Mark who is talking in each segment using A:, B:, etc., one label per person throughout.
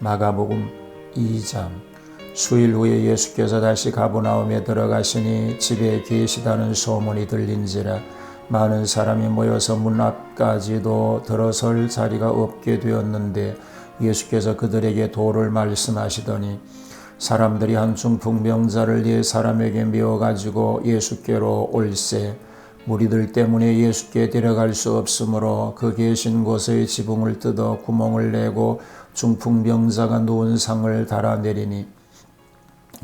A: 마가복음 2장. 수일 후에 예수께서 다시 가버나움에 들어가시니 집에 계시다는 소문이 들린지라 많은 사람이 모여서 문 앞까지도 들어설 자리가 없게 되었는데 예수께서 그들에게 도를 말씀하시더니 사람들이 한 중풍병자를 네 사람에게 메어가지고 예수께로 올세 무리들 때문에 예수께 데려갈 수 없으므로 그 계신 곳의 지붕을 뜯어 구멍을 내고 중풍병자가 누운 상을 달아내리니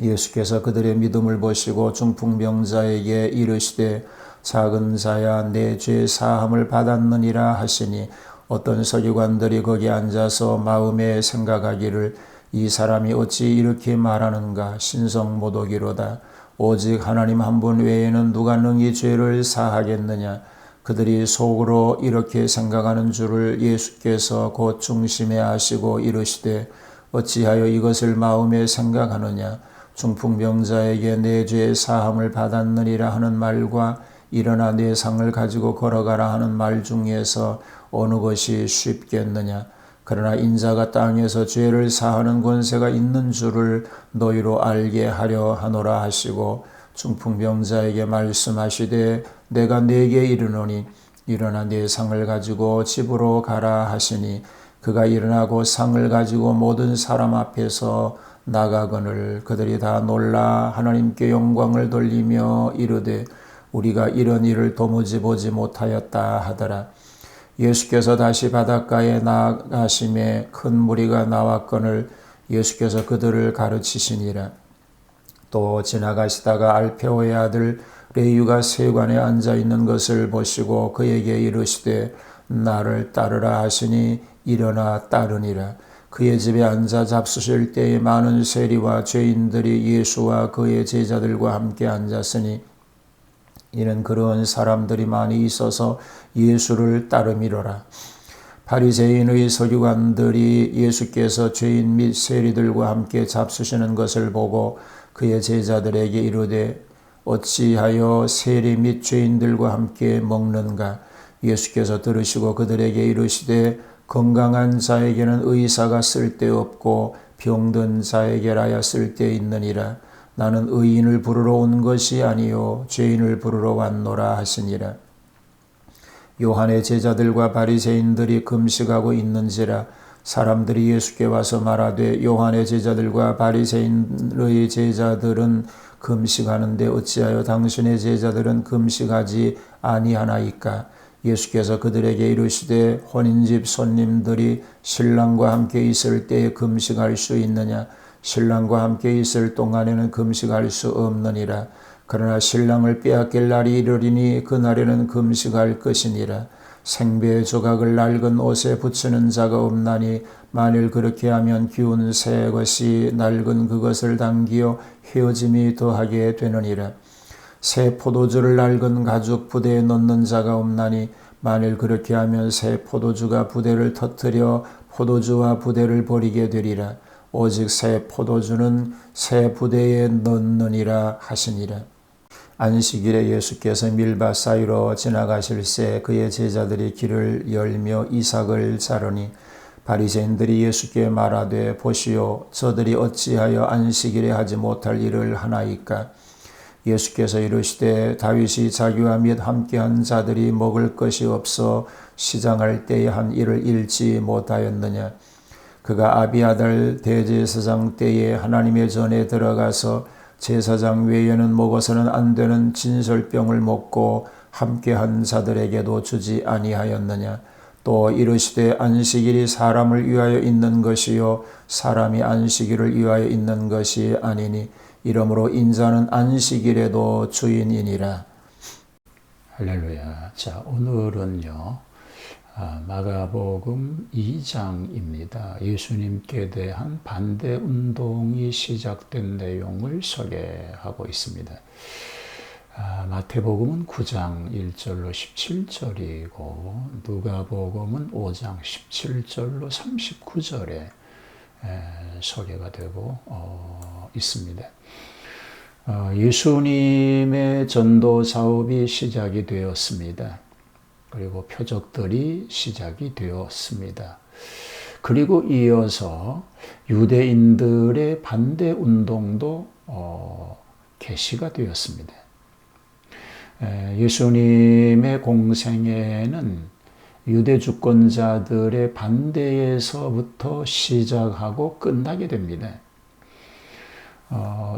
A: 예수께서 그들의 믿음을 보시고 중풍병자에게 이르시되 작은 자야 내 죄 사함을 받았느니라 하시니 어떤 서기관들이 거기 앉아서 마음에 생각하기를 이 사람이 어찌 이렇게 말하는가 신성모독이로다. 오직 하나님 한 분 외에는 누가 능히 죄를 사하겠느냐. 그들이 속으로 이렇게 생각하는 줄을 예수께서 곧 중심에 아시고 이르시되 어찌하여 이것을 마음에 생각하느냐. 중풍병자에게 내 죄 사함을 받았느니라 하는 말과 일어나 내 상을 가지고 걸어가라 하는 말 중에서 어느 것이 쉽겠느냐. 그러나 인자가 땅에서 죄를 사하는 권세가 있는 줄을 너희로 알게 하려 하노라 하시고 중풍병자에게 말씀하시되 내가 네게 이르노니 일어나 네 상을 가지고 집으로 가라 하시니 그가 일어나고 상을 가지고 모든 사람 앞에서 나가거늘 그들이 다 놀라 하나님께 영광을 돌리며 이르되 우리가 이런 일을 도무지 보지 못하였다 하더라. 예수께서 다시 바닷가에 나가심에 큰 무리가 나왔거늘 예수께서 그들을 가르치시니라. 또 지나가시다가 알페오의 아들 레위가 세관에 앉아있는 것을 보시고 그에게 이르시되 나를 따르라 하시니 일어나 따르니라. 그의 집에 앉아 잡수실 때에 많은 세리와 죄인들이 예수와 그의 제자들과 함께 앉았으니 이는 그러한 사람들이 많이 있어서 예수를 따름이로라. 바리새인의 서기관들이 예수께서 죄인 및 세리들과 함께 잡수시는 것을 보고 그의 제자들에게 이르되 어찌하여 세리 및 죄인들과 함께 먹는가. 예수께서 들으시고 그들에게 이르시되 건강한 자에게는 의사가 쓸데없고 병든 자에게라야 쓸데있느니라. 나는 의인을 부르러 온 것이 아니요 죄인을 부르러 왔노라 하시니라. 요한의 제자들과 바리새인들이 금식하고 있는지라 사람들이 예수께 와서 말하되 요한의 제자들과 바리새인의 제자들은 금식하는데 어찌하여 당신의 제자들은 금식하지 아니하나이까. 예수께서 그들에게 이르시되 혼인집 손님들이 신랑과 함께 있을 때에 금식할 수 있느냐. 신랑과 함께 있을 동안에는 금식할 수 없느니라. 그러나 신랑을 빼앗길 날이 이르리니 그날에는 금식할 것이니라. 생배의 조각을 낡은 옷에 붙이는 자가 없나니 만일 그렇게 하면 기운 새 것이 낡은 그것을 당기어 헤어짐이 더하게 되느니라. 새 포도주를 낡은 가죽 부대에 넣는 자가 없나니 만일 그렇게 하면 새 포도주가 부대를 터뜨려 포도주와 부대를 버리게 되리라. 오직 새 포도주는 새 부대에 넣느니라 하시니라. 안식일에 예수께서 밀밭 사이로 지나가실새 그의 제자들이 길을 열며 이삭을 자르니 바리새인들이 예수께 말하되 보시오 저들이 어찌하여 안식일에 하지 못할 일을 하나이까. 예수께서 이르시되 다윗이 자기와 및 함께한 자들이 먹을 것이 없어 시장할 때에 한 일을 잃지 못하였느냐. 그가 아비아달 대제사장 때에 하나님의 전에 들어가서 제사장 외에는 먹어서는 안 되는 진설병을 먹고 함께한 자들에게도 주지 아니하였느냐. 또 이르시되 안식일이 사람을 위하여 있는 것이요 사람이 안식일을 위하여 있는 것이 아니니 이러므로 인자는 안식일에도 주인이니라.
B: 할렐루야. 자, 오늘은요. 마가복음 2장입니다. 예수님께 대한 반대 운동이 시작된 내용을 소개하고 있습니다. 마태복음은 9장 1절로 17절이고 누가복음은 5장 17절로 39절에 소개가 되고 있습니다. 예수님의 전도 사업이 시작이 되었습니다. 그리고 표적들이 시작이 되었습니다. 그리고 이어서 유대인들의 반대 운동도 개시가 되었습니다. 예수님의 공생애는 유대 주권자들의 반대에서부터 시작하고 끝나게 됩니다.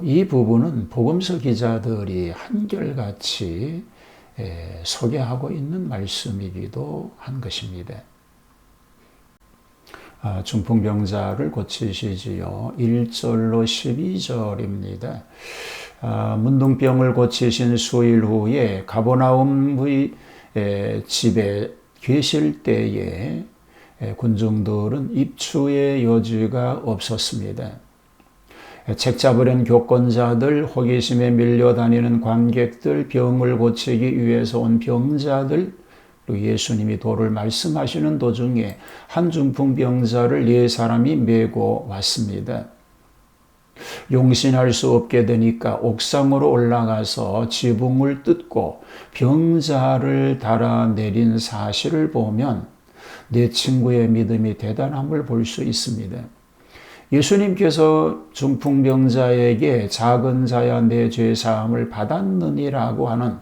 B: 이 부분은 복음서 기자들이 한결같이 소개하고 있는 말씀이기도 한 것입니다. 중풍병자를 고치시지요. 1절로 12절입니다. 문둥병을 고치신 수일 후에 가버나움의 집에 계실 때에 군중들은 입추의 여지가 없었습니다. 책 잡으려는 교권자들, 호기심에 밀려다니는 관객들, 병을 고치기 위해서 온 병자들, 그리고 예수님이 도를 말씀하시는 도중에 한 중풍병자를 4사람이 메고 왔습니다. 용신할 수 없게 되니까 옥상으로 올라가서 지붕을 뜯고 병자를 달아내린 사실을 보면 내 친구의 믿음이 대단함을 볼 수 있습니다. 예수님께서 중풍병자에게 작은 자야 내 죄사함을 받았느니라고 하는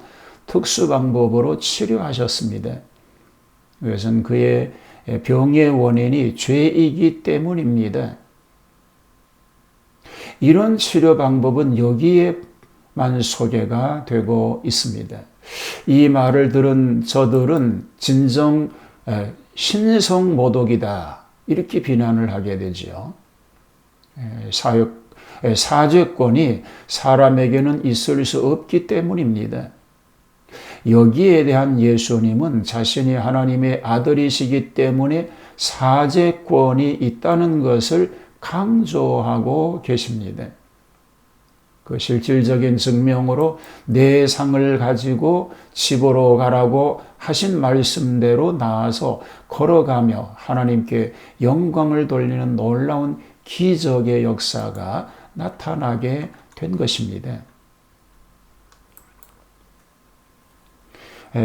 B: 특수 방법으로 치료하셨습니다. 이것은 그의 병의 원인이 죄이기 때문입니다. 이런 치료 방법은 여기에만 소개가 되고 있습니다. 이 말을 들은 저들은 진정 신성모독이다 이렇게 비난을 하게 되지요. 사죄권이 사람에게는 있을 수 없기 때문입니다. 여기에 대한 예수님은 자신이 하나님의 아들이시기 때문에 사죄권이 있다는 것을 강조하고 계십니다. 그 실질적인 증명으로 내 상을 가지고 집으로 가라고 하신 말씀대로 나아서 걸어가며 하나님께 영광을 돌리는 놀라운 기적의 역사가 나타나게 된 것입니다.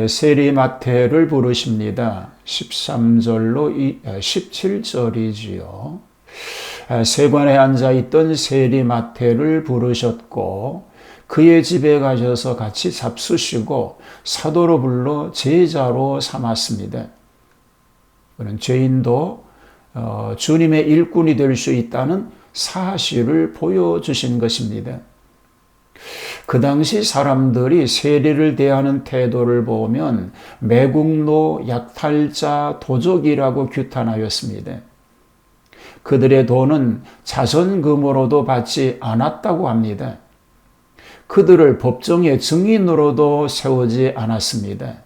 B: 세리마태를 부르십니다. 13절로 17절이지요. 세관에 앉아있던 세리마태를 부르셨고 그의 집에 가셔서 같이 잡수시고 사도로 불러 제자로 삼았습니다. 그는 죄인도 주님의 일꾼이 될 수 있다는 사실을 보여주신 것입니다. 그 당시 사람들이 세리를 대하는 태도를 보면 매국노, 약탈자, 도적이라고 규탄하였습니다. 그들의 돈은 자선금으로도 받지 않았다고 합니다. 그들을 법정의 증인으로도 세우지 않았습니다.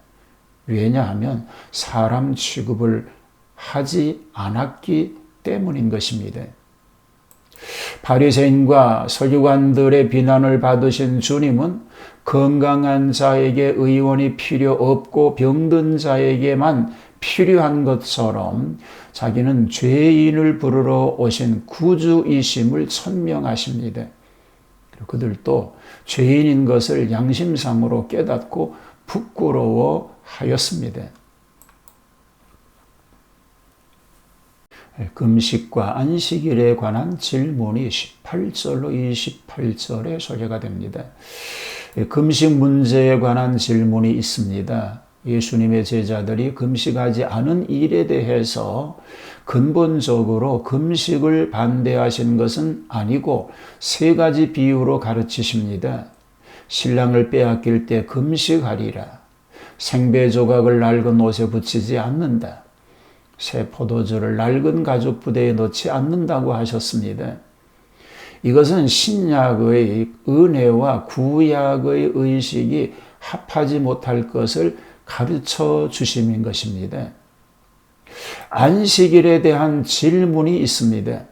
B: 왜냐하면 사람 취급을 하지 않았기 때문인 것입니다. 바리새인과 서기관들의 비난을 받으신 주님은 건강한 자에게 의원이 필요 없고 병든 자에게만 필요한 것처럼 자기는 죄인을 부르러 오신 구주이심을 천명하십니다. 그리고 그들도 죄인인 것을 양심상으로 깨닫고 부끄러워하였습니다. 금식과 안식일에 관한 질문이 18절로 28절에 소개가 됩니다. 금식 문제에 관한 질문이 있습니다. 예수님의 제자들이 금식하지 않은 일에 대해서 근본적으로 금식을 반대하신 것은 아니고 3가지 비유로 가르치십니다. 신랑을 빼앗길 때 금식하리라. 생배 조각을 낡은 옷에 붙이지 않는다. 새 포도주를 낡은 가죽 부대에 넣지 않는다고 하셨습니다. 이것은 신약의 은혜와 구약의 의식이 합하지 못할 것을 가르쳐 주심인 것입니다. 안식일에 대한 질문이 있습니다.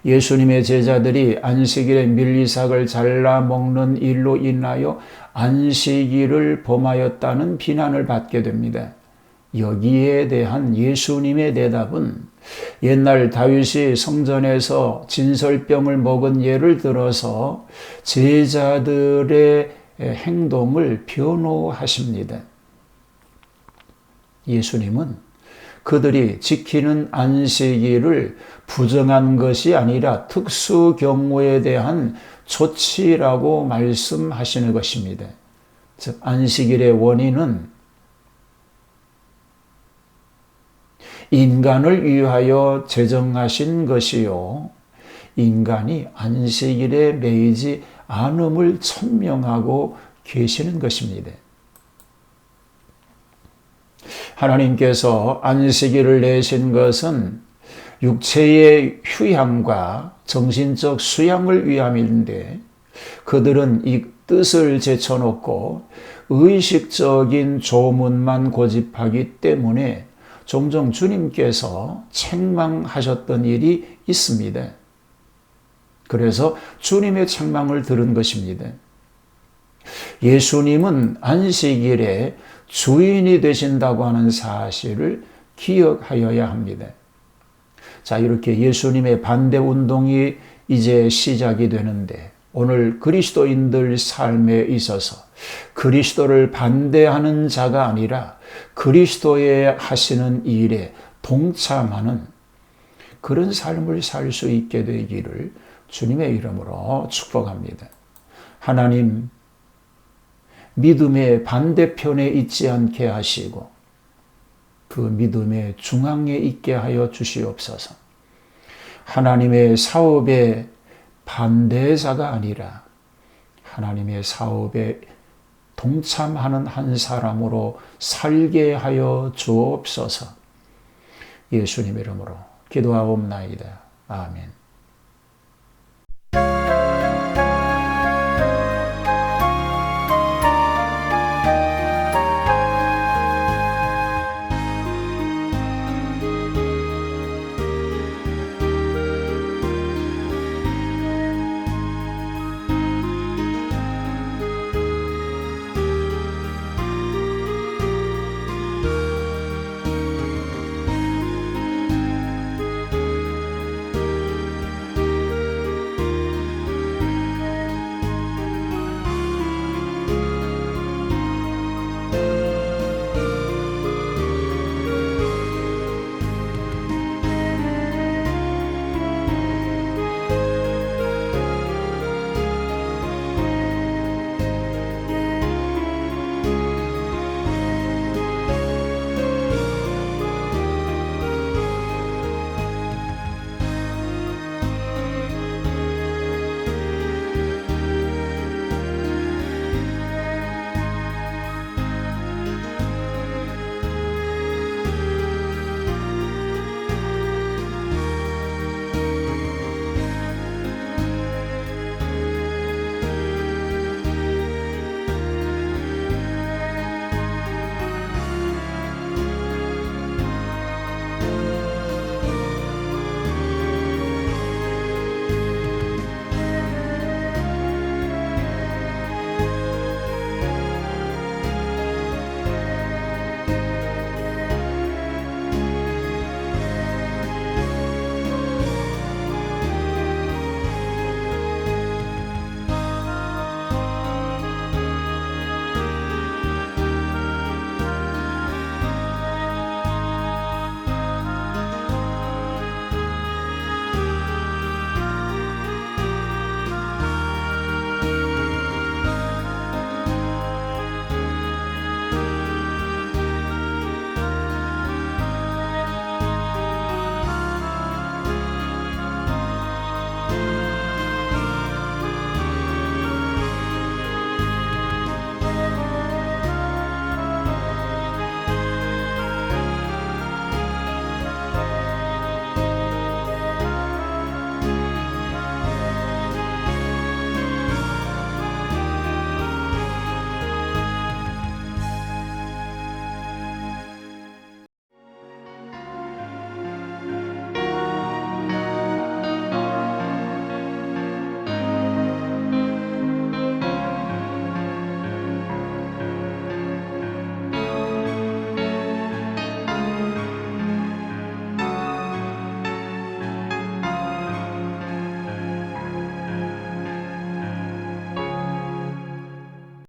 B: 예수님의 제자들이 안식일에 밀리삭을 잘라 먹는 일로 인하여 안식일을 범하였다는 비난을 받게 됩니다. 여기에 대한 예수님의 대답은 옛날 다윗이 성전에서 진설병을 먹은 예를 들어서 제자들의 행동을 변호하십니다. 예수님은 그들이 지키는 안식일을 부정한 것이 아니라 특수 경우에 대한 조치라고 말씀하시는 것입니다. 즉, 안식일의 원인은 인간을 위하여 제정하신 것이요, 인간이 안식일에 매이지 않음을 천명하고 계시는 것입니다. 하나님께서 안식일을 내신 것은 육체의 휴양과 정신적 수양을 위함인데, 그들은 이 뜻을 제쳐놓고 의식적인 조문만 고집하기 때문에 종종 주님께서 책망하셨던 일이 있습니다. 그래서 주님의 책망을 들은 것입니다. 예수님은 안식일에 주인이 되신다고 하는 사실을 기억하여야 합니다. 자, 이렇게 예수님의 반대 운동이 이제 시작이 되는데, 오늘 그리스도인들 삶에 있어서 그리스도를 반대하는 자가 아니라 그리스도의 하시는 일에 동참하는 그런 삶을 살 수 있게 되기를 주님의 이름으로 축복합니다. 하나님, 믿음의 반대편에 있지 않게 하시고 그 믿음의 중앙에 있게 하여 주시옵소서. 하나님의 사업에 반대자가 아니라 하나님의 사업에 동참하는 한 사람으로 살게 하여 주옵소서. 예수님 이름으로 기도하옵나이다. 아멘.